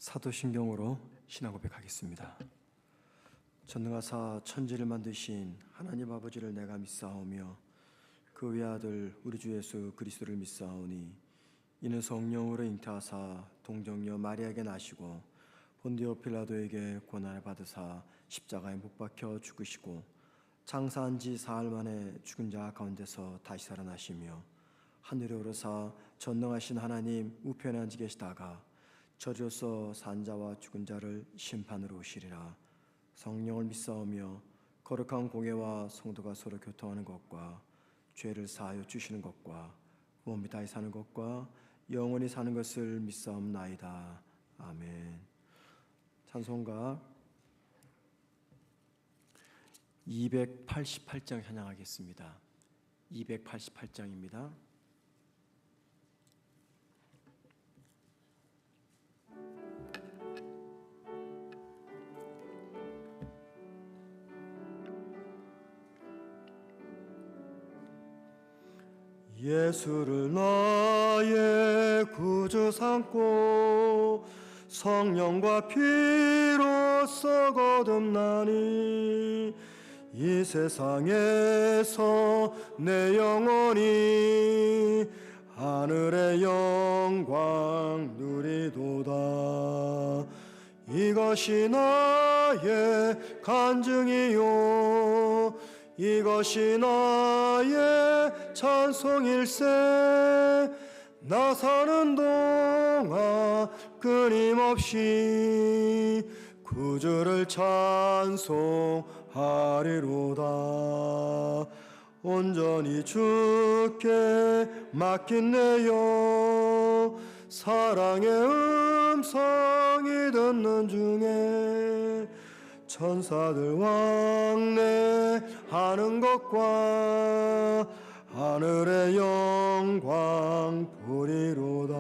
사도신경으로 신앙 고백하겠습니다. 전능하사 천지를 만드신 하나님 아버지를 내가 믿사오며 그 외아들 우리 주 예수 그리스도를 믿사오니 이는 성령으로 잉태하사 동정녀 마리아에게 나시고 본디오 필라도에게 고난을 받으사 십자가에 못 박혀 죽으시고 장사한 지 사흘 만에 죽은 자 가운데서 다시 살아나시며 하늘에 오르사 전능하신 하나님 우편에 앉아 계시다가 저리로서 산자와 죽은 자를 심판으로 오시리라. 성령을 믿사오며 거룩한 공예와 성도가 서로 교통하는 것과 죄를 사하여 주시는 것과 몸이 다시 사는 것과 영원히 사는 것을 믿사옵나이다. 아멘. 찬송가 288장 찬양하겠습니다. 288장입니다. 예수를 나의 구주 삼고 성령과 피로써 거듭나니 이 세상에서 내 영혼이 하늘의 영광 누리도다. 이것이 나의 간증이요 이것이 나의 찬송일세. 나 사는 동안 끊임없이 구주를 찬송하리로다. 온전히 주께 맡긴 내 영 사랑의 음성이 듣는 중에 천사들 왕래하는 것과 하늘의 영광 보리로다.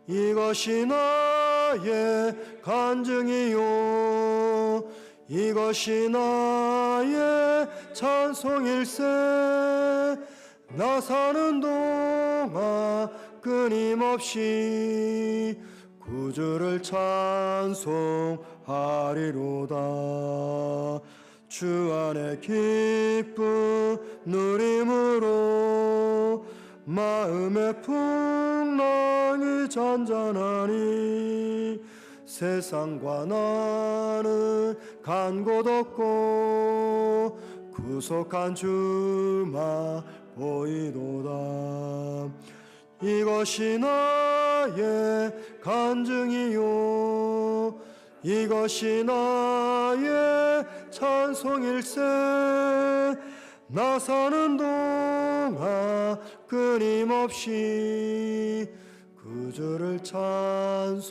이것이 나의 간증이요 이것이 나의 찬송일세. 나 사는 동안 끊임없이 구주를 찬송하리로다. 주 안에 기쁨 누림으로 마음의 풍랑이 잔잔하니 세상과 나는 간 곳 없고 구속한 주만 보이도다. 이것이 나의 간증이요 이것이 나의 찬송일세. 나 사는 동안 끊임없이 구주를 찬송하리로다.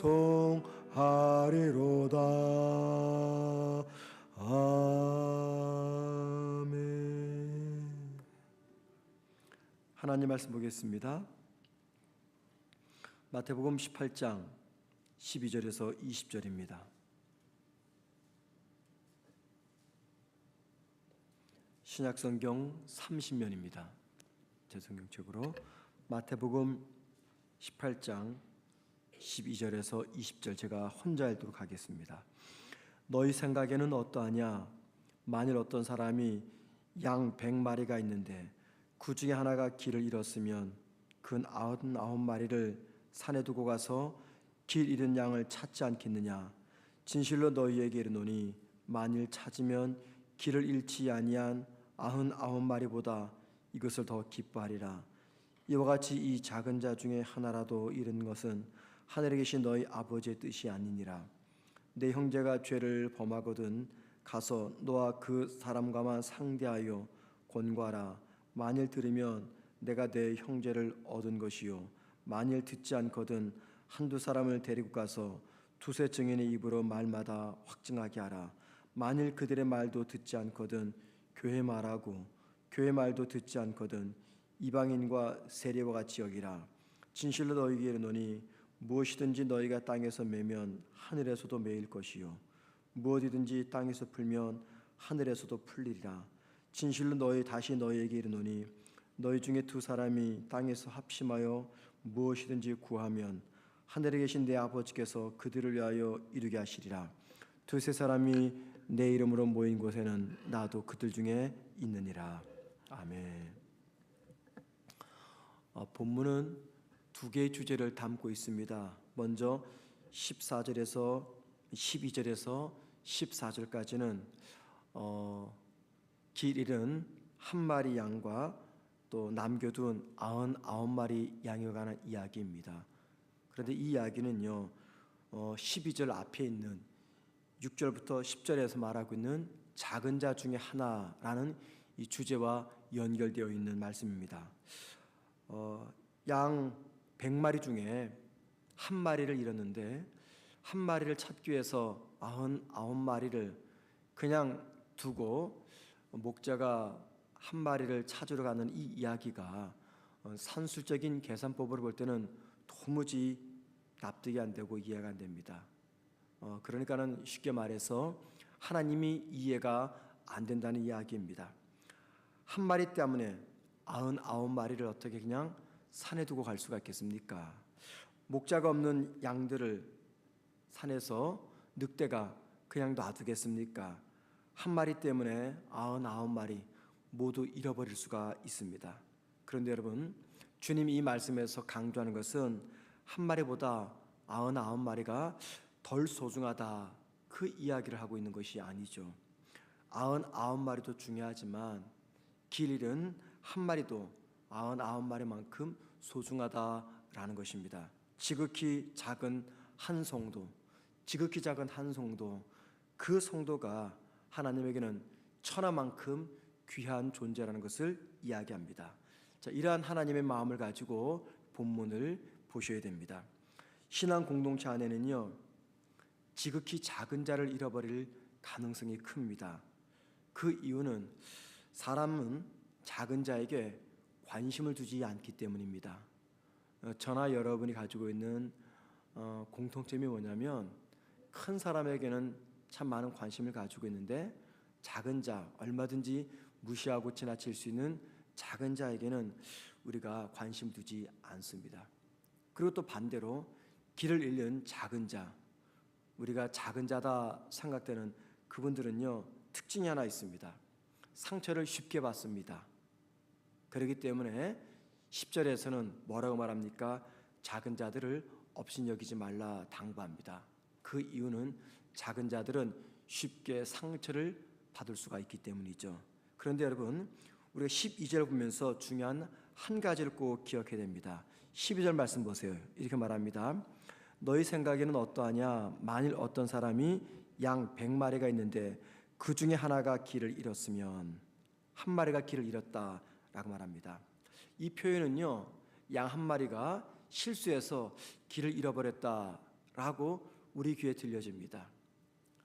아멘. 하나님 말씀 보겠습니다. 마태복음 18장 12절에서 20절입니다. 신약성경 30면입니다. 제 성경책으로 마태복음 18장 12절에서 20절 제가 혼자 읽도록 하겠습니다. 너희 생각에는 어떠하냐? 만일 어떤 사람이 양 100마리가 있는데 그 중에 하나가 길을 잃었으면 그 99마리를 산에 두고 가서 길 잃은 양을 찾지 않겠느냐? 진실로 너희에게 이르노니 만일 찾으면 길을 잃지 아니한 99마리보다 이것을 더 기뻐하리라. 이와 같이 이 작은 자 중에 하나라도 잃은 것은 하늘에 계신 너희 아버지의 뜻이 아니니라. 내 형제가 죄를 범하거든 가서 너와 그 사람과만 상대하여 권고하라. 만일 들으면 내가 내 형제를 얻은 것이요 만일 듣지 않거든 한두 사람을 데리고 가서 두세 증인의 입으로 말마다 확증하게 하라. 만일 그들의 말도 듣지 않거든 교회 말하고 교회 말도 듣지 않거든 이방인과 세리와 같이 여기라. 진실로 너희에게 이르노니 무엇이든지 너희가 땅에서 매면 하늘에서도 매일 것이요 무엇이든지 땅에서 풀면 하늘에서도 풀리리라. 진실로 다시 너희에게 이르노니 너희 중에 두 사람이 땅에서 합심하여 무엇이든지 구하면 하늘에 계신 내 아버지께서 그들을 위하여 이루게 하시리라. 두세 사람이 내 이름으로 모인 곳에는 나도 그들 중에 있느니라. 아멘. 본문은 두 개의 주제를 담고 있습니다. 먼저 14절에서 12절에서 14절까지는 길 잃은 한 마리 양과 또 남겨둔 99마리 양에 관한 이야기입니다. 그런데 이 이야기는요, 12절 앞에 있는 6절부터 10절에서 말하고 있는 작은 자 중에 하나라는 이 주제와 연결되어 있는 말씀입니다. 양 100마리 중에 한 마리를 잃었는데 한 마리를 찾기 위해서 99마리를 그냥 두고 목자가 한 마리를 찾으러 가는 이 이야기가 산술적인 계산법으로 볼 때는 도무지 납득이 안 되고 이해가 안 됩니다. 그러니까는 쉽게 말해서 하나님이 이해가 안 된다는 이야기입니다. 한 마리 때문에 99마리를 어떻게 그냥 산에 두고 갈 수가 있겠습니까? 목자가 없는 양들을 산에서 늑대가 그냥 놔두겠습니까? 한 마리 때문에 99마리 모두 잃어버릴 수가 있습니다. 그런데 여러분, 주님이 이 말씀에서 강조하는 것은 한 마리보다 99마리가 덜 소중하다, 그 이야기를 하고 있는 것이 아니죠. 99마리도 중요하지만 길 잃은 한 마리도 99마리만큼 소중하다라는 것입니다. 지극히 작은 한 성도, 지극히 작은 한 성도, 그 성도가 하나님에게는 천하만큼 귀한 존재라는 것을 이야기합니다. 자, 이러한 하나님의 마음을 가지고 본문을 보셔야 됩니다. 신앙 공동체 안에는요, 지극히 작은 자를 잃어버릴 가능성이 큽니다. 그 이유는 사람은 작은 자에게 관심을 두지 않기 때문입니다. 저나 여러분이 가지고 있는 공통점이 뭐냐면, 큰 사람에게는 참 많은 관심을 가지고 있는데 작은 자, 얼마든지 무시하고 지나칠 수 있는 작은 자에게는 우리가 관심 두지 않습니다. 그리고 또 반대로 길을 잃는 작은 자, 우리가 작은 자다 생각되는 그분들은요, 특징이 하나 있습니다. 상처를 쉽게 받습니다. 그렇기 때문에 10절에서는 뭐라고 말합니까? 작은 자들을 업신여기지 말라 당부합니다. 그 이유는 작은 자들은 쉽게 상처를 받을 수가 있기 때문이죠. 그런데 여러분, 우리가 12절 보면서 중요한 한 가지를 꼭 기억해야 됩니다. 12절 말씀 보세요. 이렇게 말합니다. 너희 생각에는 어떠하냐? 만일 어떤 사람이 양 100마리가 있는데 그 중에 하나가 길을 잃었으면, 한 마리가 길을 잃었다라고 말합니다. 이 표현은요, 양 한 마리가 실수해서 길을 잃어버렸다라고 우리 귀에 들려집니다.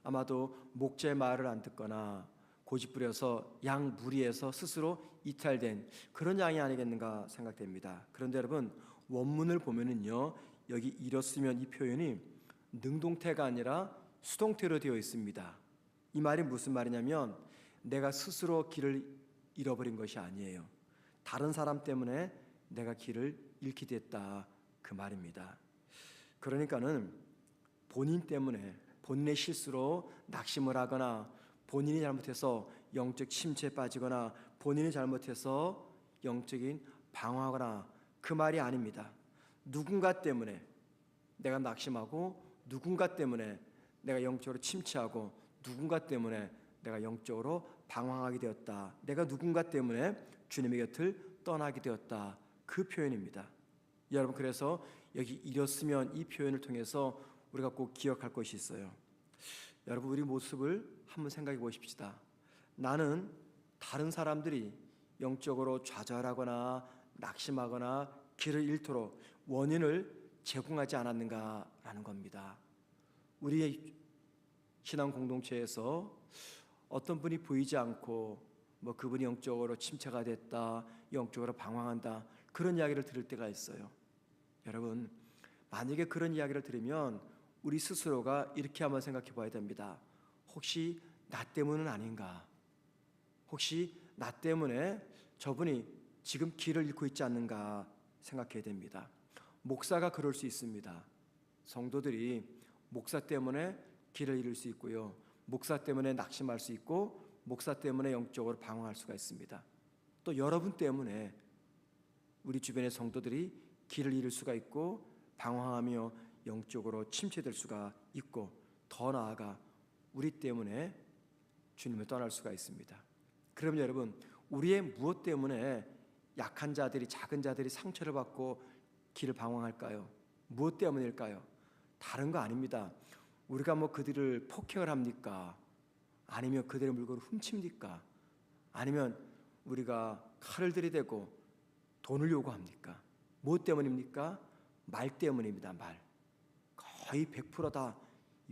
아마도 목자의 말을 안 듣거나 고집부려서 양 무리에서 스스로 이탈된 그런 양이 아니겠는가 생각됩니다. 그런데 여러분, 원문을 보면은요, 여기 잃었으면 이 표현이 능동태가 아니라 수동태로 되어 있습니다. 이 말이 무슨 말이냐면, 내가 스스로 길을 잃어버린 것이 아니에요. 다른 사람 때문에 내가 길을 잃게 됐다, 그 말입니다. 그러니까는 본인 때문에, 본인의 실수로 낙심을 하거나, 본인이 잘못해서 영적 침체에 빠지거나, 본인이 잘못해서 영적인 방황하거나, 그 말이 아닙니다. 누군가 때문에 내가 낙심하고, 누군가 때문에 내가 영적으로 침체하고, 누군가 때문에 내가 영적으로 방황하게 되었다, 내가 누군가 때문에 주님의 곁을 떠나게 되었다, 그 표현입니다. 여러분, 그래서 여기 잃었으면 이 표현을 통해서 우리가 꼭 기억할 것이 있어요. 여러분, 우리 모습을 한번 생각해 보십시다. 나는 다른 사람들이 영적으로 좌절하거나 낙심하거나 길을 잃도록 원인을 제공하지 않았는가라는 겁니다. 우리의 신앙 공동체에서 어떤 분이 보이지 않고 그분이 영적으로 침체가 됐다, 영적으로 방황한다, 그런 이야기를 들을 때가 있어요. 여러분, 만약에 그런 이야기를 들으면 우리 스스로가 이렇게 한번 생각해 봐야 됩니다. 혹시 나 때문은 아닌가? 혹시 나 때문에 저분이 지금 길을 잃고 있지 않는가 생각해야 됩니다. 목사가 그럴 수 있습니다. 성도들이 목사 때문에 길을 잃을 수 있고요, 목사 때문에 낙심할 수 있고, 목사 때문에 영적으로 방황할 수가 있습니다. 또 여러분 때문에 우리 주변의 성도들이 길을 잃을 수가 있고, 방황하며 영적으로 침체될 수가 있고, 더 나아가 우리 때문에 주님을 떠날 수가 있습니다. 그럼 여러분, 우리의 무엇 때문에 약한 자들이, 작은 자들이 상처를 받고 길을 방황할까요? 무엇 때문일까요? 다른 거 아닙니다. 우리가 그들을 폭행을 합니까? 아니면 그들의 물건을 훔칩니까? 아니면 우리가 칼을 들이대고 돈을 요구합니까? 무엇 때문입니까? 말 때문입니다. 말. 거의 100%다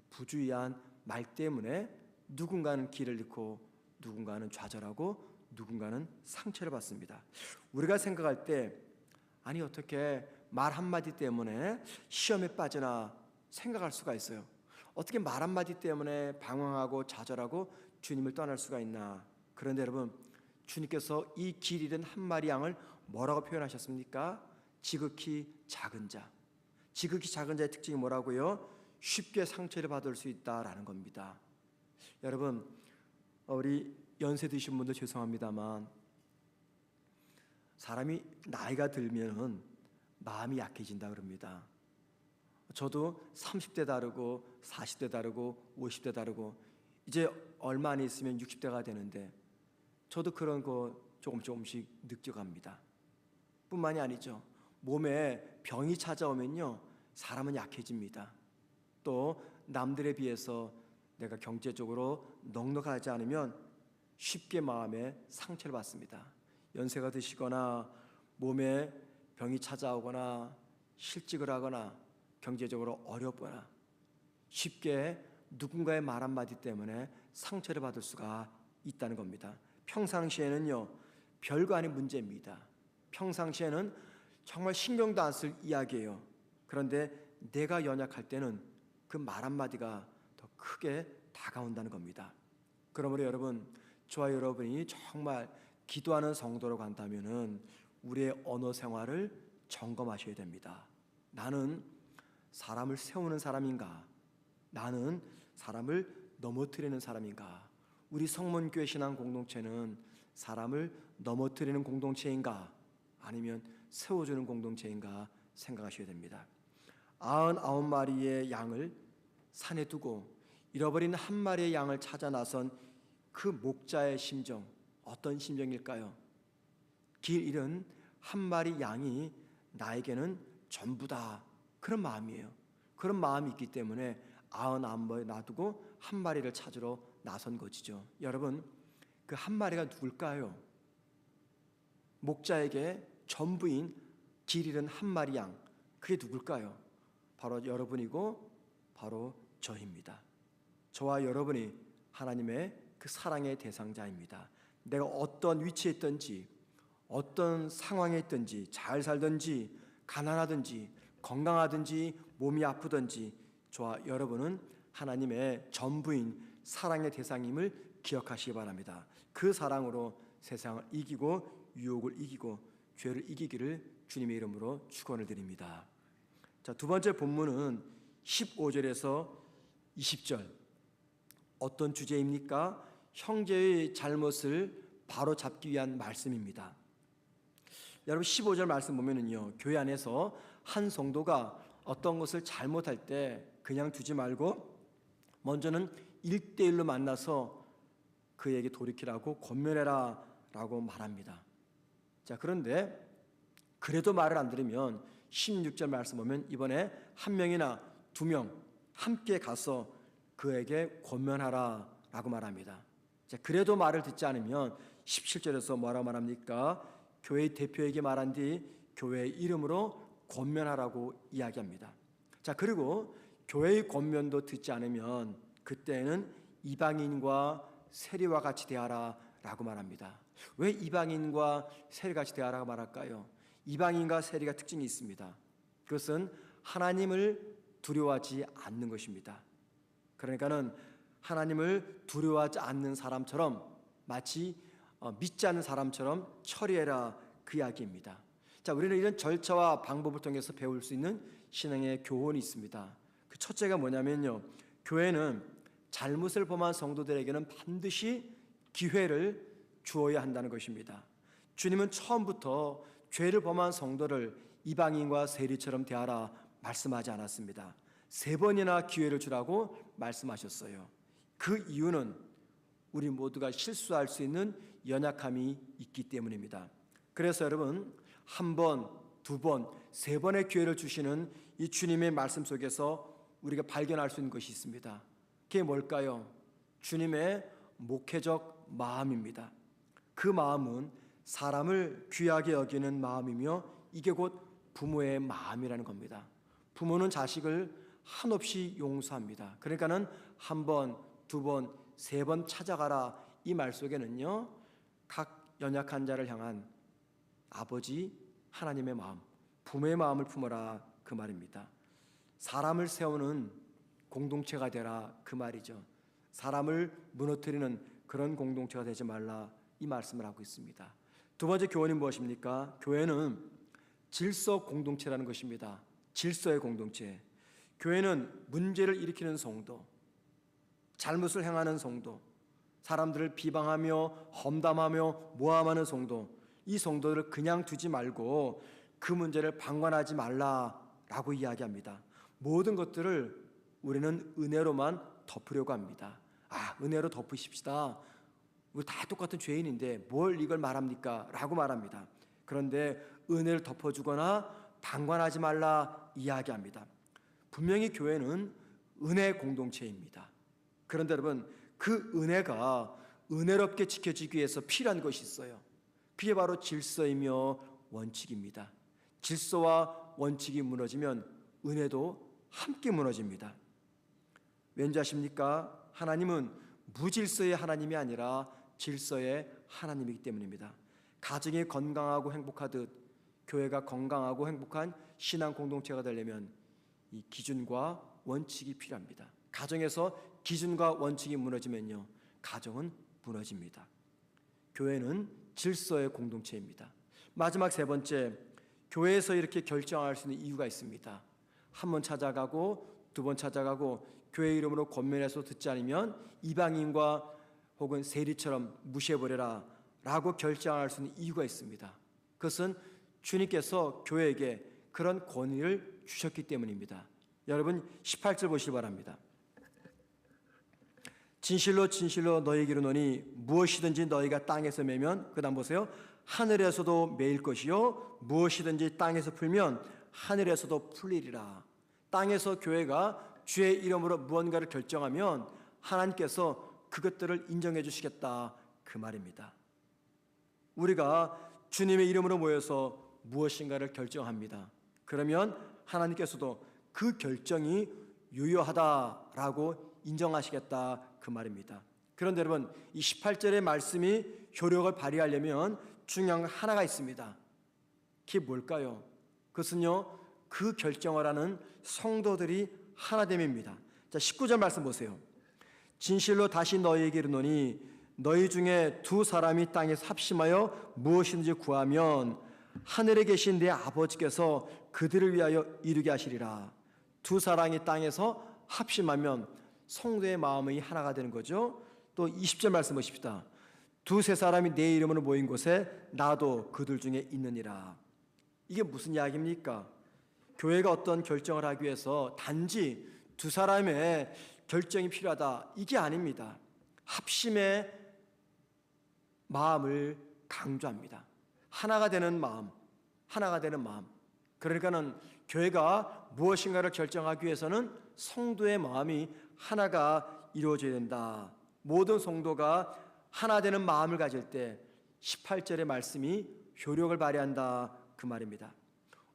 부주의한 말 때문에 누군가는 길을 잃고, 누군가는 좌절하고, 누군가는 상처를 받습니다. 우리가 생각할 때, 아니 어떻게 말 한마디 때문에 시험에 빠지나 생각할 수가 있어요. 어떻게 말 한마디 때문에 방황하고 좌절하고 주님을 떠날 수가 있나. 그런데 여러분, 주님께서 이 길 잃은 한 마리 양을 뭐라고 표현하셨습니까? 지극히 작은 자. 지극히 작은 자의 특징이 뭐라고요? 쉽게 상처를 받을 수 있다라는 겁니다. 여러분, 우리 연세 드신 분들 죄송합니다만, 사람이 나이가 들면은 마음이 약해진다 그럽니다. 저도 30대 다르고 40대 다르고 50대 다르고, 이제 얼마 안 있으면 60대가 되는데 저도 그런 거 조금씩 느껴갑니다. 뿐만이 아니죠, 몸에 병이 찾아오면요, 사람은 약해집니다. 또 남들에 비해서 내가 경제적으로 넉넉하지 않으면 쉽게 마음에 상처를 받습니다. 연세가 드시거나 몸에 병이 찾아오거나 실직을 하거나 경제적으로 어렵거나 쉽게 누군가의 말 한마디 때문에 상처를 받을 수가 있다는 겁니다. 평상시에는요, 별거 아닌 문제입니다. 평상시에는 정말 신경도 안 쓸 이야기예요. 그런데 내가 연약할 때는 그 말 한마디가 더 크게 다가온다는 겁니다. 그러므로 여러분, 저와 여러분이 정말 기도하는 성도라고 한다면은 우리의 언어 생활을 점검하셔야 됩니다. 나는 사람을 세우는 사람인가? 나는 사람을 넘어뜨리는 사람인가? 우리 성문교회 신앙 공동체는 사람을 넘어뜨리는 공동체인가? 아니면 세워주는 공동체인가 생각하셔야 됩니다. 99마리의 양을 산에 두고 잃어버린 한 마리의 양을 찾아 나선 그 목자의 심정, 어떤 심정일까요? 길 잃은 한 마리 양이 나에게는 전부다, 그런 마음이에요. 그런 마음이 있기 때문에 99마리 놔두고 한 마리를 찾으러 나선 것이죠. 여러분, 그 한 마리가 누굴까요? 목자에게 전부인 길 잃은 한 마리 양, 그게 누굴까요? 바로 여러분이고 바로 저입니다. 저와 여러분이 하나님의 그 사랑의 대상자입니다. 내가 어떤 위치에 있든지, 어떤 상황에 있든지, 잘 살든지 가난하든지 건강하든지 몸이 아프든지, 저와 여러분은 하나님의 전부인 사랑의 대상임을 기억하시기 바랍니다. 그 사랑으로 세상을 이기고 유혹을 이기고 죄를 이기기를 주님의 이름으로 축원을 드립니다. 자, 두 번째 본문은 15절에서 20절. 어떤 주제입니까? 형제의 잘못을 바로 잡기 위한 말씀입니다. 여러분, 15절 말씀 보면은요, 교회 안에서 한 성도가 어떤 것을 잘못할 때 그냥 두지 말고 먼저는 1대1로 만나서 그에게 돌이키라고 권면해라 라고 말합니다. 자, 그런데 그래도 말을 안 들으면 16절 말씀 보면 이번에 한 명이나 두 명 함께 가서 그에게 권면하라 라고 말합니다. 자, 그래도 말을 듣지 않으면 17절에서 뭐라고 말합니까? 교회의 대표에게 말한 뒤 교회의 이름으로 권면하라고 이야기합니다. 자, 그리고 교회의 권면도 듣지 않으면 그때는 이방인과 세리와 같이 대하라 라고 말합니다. 왜 이방인과 세리같이 대하라고 말할까요? 이방인과 세리가 특징이 있습니다. 그것은 하나님을 두려워하지 않는 것입니다. 그러니까는 하나님을 두려워하지 않는 사람처럼, 마치 믿지 않는 사람처럼 처리해라, 그 이야기입니다. 자, 우리는 이런 절차와 방법을 통해서 배울 수 있는 신앙의 교훈이 있습니다. 그 첫째가 뭐냐면요, 교회는 잘못을 범한 성도들에게는 반드시 기회를 주어야 한다는 것입니다. 주님은 처음부터 죄를 범한 성도를 이방인과 세리처럼 대하라 말씀하지 않았습니다. 3번이나 기회를 주라고 말씀하셨어요. 그 이유는 우리 모두가 실수할 수 있는 연약함이 있기 때문입니다. 그래서 여러분, 1번, 2번, 3번의 기회를 주시는 이 주님의 말씀 속에서 우리가 발견할 수 있는 것이 있습니다. 그게 뭘까요? 주님의 목회적 마음입니다. 그 마음은 사람을 귀하게 여기는 마음이며 이게 곧 부모의 마음이라는 겁니다. 부모는 자식을 한없이 용서합니다. 그러니까는 1번, 2번, 3번 찾아가라 이 말 속에는요, 각 연약한 자를 향한 아버지 하나님의 마음, 부모의 마음을 품어라 그 말입니다. 사람을 세우는 공동체가 되라 그 말이죠. 사람을 무너뜨리는 그런 공동체가 되지 말라 이 말씀을 하고 있습니다. 두 번째 교훈이 무엇입니까? 교회는 질서 공동체라는 것입니다. 질서의 공동체. 교회는 문제를 일으키는 성도, 잘못을 행하는 성도, 사람들을 비방하며 험담하며 모함하는 성도, 이 성도들을 그냥 두지 말고 그 문제를 방관하지 말라라고 이야기합니다. 모든 것들을 우리는 은혜로만 덮으려고 합니다. 은혜로 덮으십시다. 우리 다 똑같은 죄인인데 뭘 이걸 말합니까? 라고 말합니다. 그런데 은혜를 덮어주거나 방관하지 말라 이야기합니다. 분명히 교회는 은혜 공동체입니다. 그런데 여러분, 그 은혜가 은혜롭게 지켜지기 위해서 필요한 것이 있어요. 그게 바로 질서이며 원칙입니다. 질서와 원칙이 무너지면 은혜도 함께 무너집니다. 왠지 아십니까? 하나님은 무질서의 하나님이 아니라 질서의 하나님이기 때문입니다. 가정이 건강하고 행복하듯 교회가 건강하고 행복한 신앙 공동체가 되려면 이 기준과 원칙이 필요합니다. 가정에서 기준과 원칙이 무너지면요, 가정은 무너집니다. 교회는 질서의 공동체입니다. 마지막 3번째, 교회에서 이렇게 결정할 수 있는 이유가 있습니다. 1번 찾아가고 2번 찾아가고 교회 이름으로 권면해서 듣지 않으면 이방인과 혹은 세리처럼 무시해버려라 라고 결정할 수 있는 이유가 있습니다. 그것은 주님께서 교회에게 그런 권위를 주셨기 때문입니다. 여러분 18절 보시기 바랍니다. 진실로 진실로 너희에게 이르노니 무엇이든지 너희가 땅에서 매면, 그 다음 보세요, 하늘에서도 매일 것이요 무엇이든지 땅에서 풀면 하늘에서도 풀리리라. 땅에서 교회가 주의 이름으로 무언가를 결정하면 하나님께서 그것들을 인정해 주시겠다 그 말입니다. 우리가 주님의 이름으로 모여서 무엇인가를 결정합니다. 그러면 하나님께서도 그 결정이 유효하다라고 인정하시겠다 그 말입니다. 그런데 여러분, 이 18절의 말씀이 효력을 발휘하려면 중요한 하나가 있습니다. 그게 뭘까요? 그것은요, 그 결정을 하는 성도들이 하나됨입니다. 자, 19절 말씀 보세요. 진실로 다시 너희에게 이르노니 너희 중에 2사람이 땅에서 합심하여 무엇이든지 구하면 하늘에 계신 내 아버지께서 그들을 위하여 이루게 하시리라. 2사람이 땅에서 합심하면 성도의 마음이 하나가 되는 거죠. 또 20절 말씀 보십시다. 2-3사람이 내 이름으로 모인 곳에 나도 그들 중에 있느니라. 이게 무슨 이야기입니까? 교회가 어떤 결정을 하기 위해서 단지 2사람의 결정이 필요하다 이게 아닙니다. 합심의 마음을 강조합니다. 하나가 되는 마음, 하나가 되는 마음. 그러니까는 교회가 무엇인가를 결정하기 위해서는 성도의 마음이 하나가 이루어져야 된다. 모든 성도가 하나 되는 마음을 가질 때 18절의 말씀이 효력을 발휘한다 그 말입니다.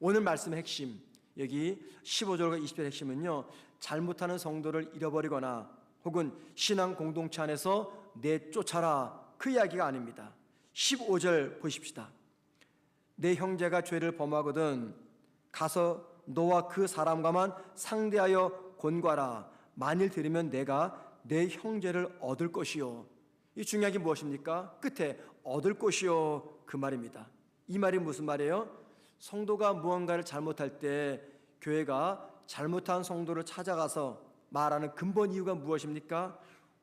오늘 말씀의 핵심, 여기 15절과 20절의 핵심은요, 잘못하는 성도를 잃어버리거나 혹은 신앙 공동체 안에서 내쫓아라 그 이야기가 아닙니다. 15절 보십시다. 내 형제가 죄를 범하거든 가서 너와 그 사람과만 상대하여 권고하라. 만일 들으면 내가 내 형제를 얻을 것이요. 이 중요한 게 무엇입니까? 끝에 얻을 것이요 그 말입니다. 이 말이 무슨 말이에요? 성도가 무언가를 잘못할 때 교회가 잘못한 성도를 찾아가서 말하는 근본 이유가 무엇입니까?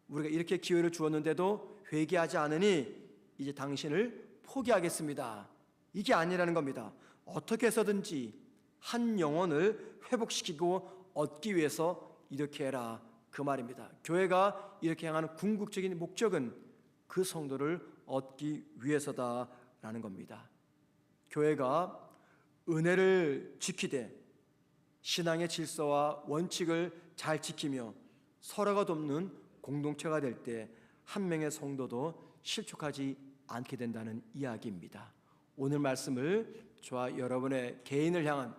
우리가 이렇게 기회를 주었는데도 회개하지 않으니 이제 당신을 포기하겠습니다. 이게 아니라는 겁니다. 어떻게 해서든지 한 영혼을 회복시키고 얻기 위해서 이렇게 해라, 그 말입니다. 교회가 이렇게 향하는 궁극적인 목적은 그 성도를 얻기 위해서다라는 겁니다. 교회가 은혜를 지키되 신앙의 질서와 원칙을 잘 지키며 서로가 돕는 공동체가 될 때 한 명의 성도도 실족하지 않게 된다는 이야기입니다. 오늘 말씀을 저와 여러분의 개인을 향한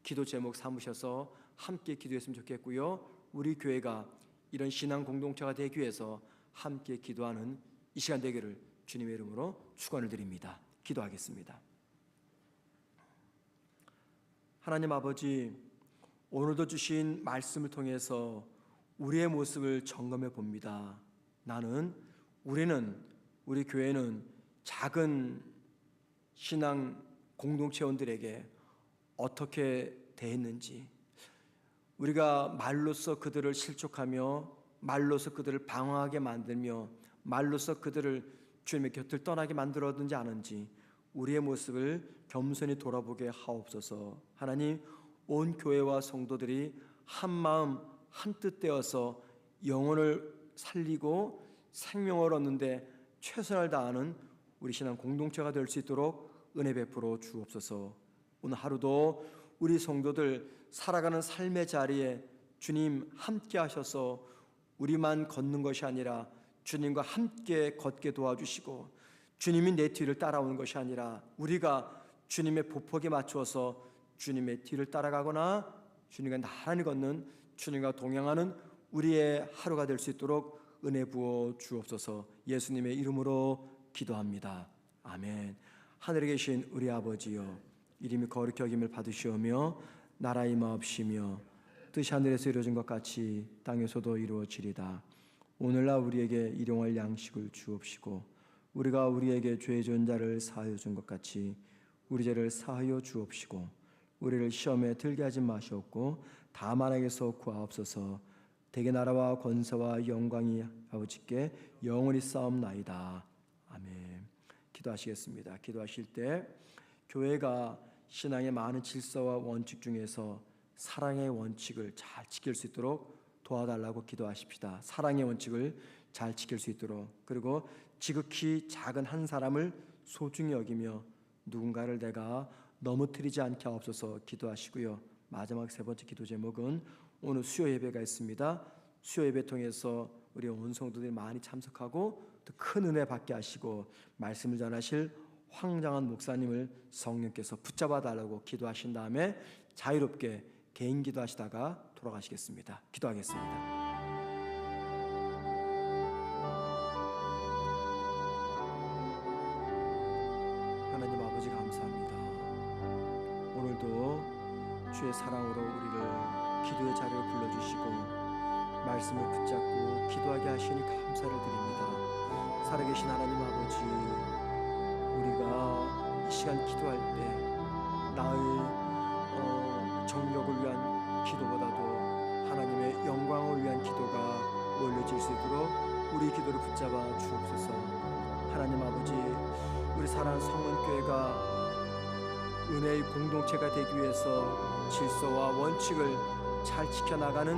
기도 제목 삼으셔서 함께 기도했으면 좋겠고요. 우리 교회가 이런 신앙 공동체가 되기 위해서 함께 기도하는 이 시간 되기를 주님의 이름으로 축원을 드립니다. 기도하겠습니다. 하나님 아버지, 오늘도 주신 말씀을 통해서 우리의 모습을 점검해 봅니다. 우리 교회는 작은 신앙 공동체원들에게 어떻게 대했는지, 우리가 말로써 그들을 실족하며 말로써 그들을 방황하게 만들며 말로써 그들을 주님의 곁을 떠나게 만들었는지 아는지 우리의 모습을 겸손히 돌아보게 하옵소서. 하나님, 온 교회와 성도들이 한 마음 한 뜻 되어서 영혼을 살리고 생명을 얻는데 최선을 다하는 우리 신앙 공동체가 될 수 있도록 은혜 베풀어 주옵소서. 오늘 하루도 우리 성도들 살아가는 삶의 자리에 주님 함께 하셔서 우리만 걷는 것이 아니라 주님과 함께 걷게 도와주시고, 주님이 내 뒤를 따라오는 것이 아니라 우리가 주님의 보폭에 맞추어서 주님의 뒤를 따라가거나 주님과 나란히 걷는, 주님과 동행하는 우리의 하루가 될 수 있도록 은혜 부어 주옵소서. 예수님의 이름으로 기도합니다. 아멘. 하늘에 계신 우리 아버지여, 이름이 거룩히 여김을 받으시오며 나라의 임하옵시며 뜻이 하늘에서 이루어진 것 같이 땅에서도 이루어지리다. 오늘날 우리에게 일용할 양식을 주옵시고 우리가 우리에게 죄 지은 자를 사하여 준 것 같이 우리 죄를 사하여 주옵시고 우리를 시험에 들게 하지 마시옵고 다만 악에서 구하옵소서. 대개 나라와 권세와 영광이 아버지께 영원히 싸움나이다. 아멘. 기도하시겠습니다. 기도하실 때 교회가 신앙의 많은 질서와 원칙 중에서 사랑의 원칙을 잘 지킬 수 있도록 도와달라고 기도하십시다. 사랑의 원칙을 잘 지킬 수 있도록, 그리고 지극히 작은 한 사람을 소중히 여기며 누군가를 내가 넘어뜨리지 않게 하옵소서 기도하시고요. 마지막 세 번째 기도 제목은 오늘 수요 예배가 있습니다. 수요 예배 통해서 우리 온 성도들이 많이 참석하고 또 큰 은혜 받게 하시고 말씀을 전하실 황장한 목사님을 성령께서 붙잡아 달라고 기도하신 다음에 자유롭게 개인 기도하시다가 돌아가시겠습니다. 기도하겠습니다. 하나님 아버지 감사합니다. 오늘도 주의 사랑으로 우리를 기도의 자리로 불러주시고 말씀을 붙잡고 기도하게 하시니 감사를 드립니다. 살아계신 하나님 아버지, 우리가 이 시간 기도할 때 나의 정력을 위한 기도보다도 하나님의 영광을 위한 기도가 올려질 수 있도록 우리 기도를 붙잡아 주옵소서. 하나님 아버지, 우리 사랑하는 성문교회가 은혜의 공동체가 되기 위해서 질서와 원칙을 잘 지켜나가는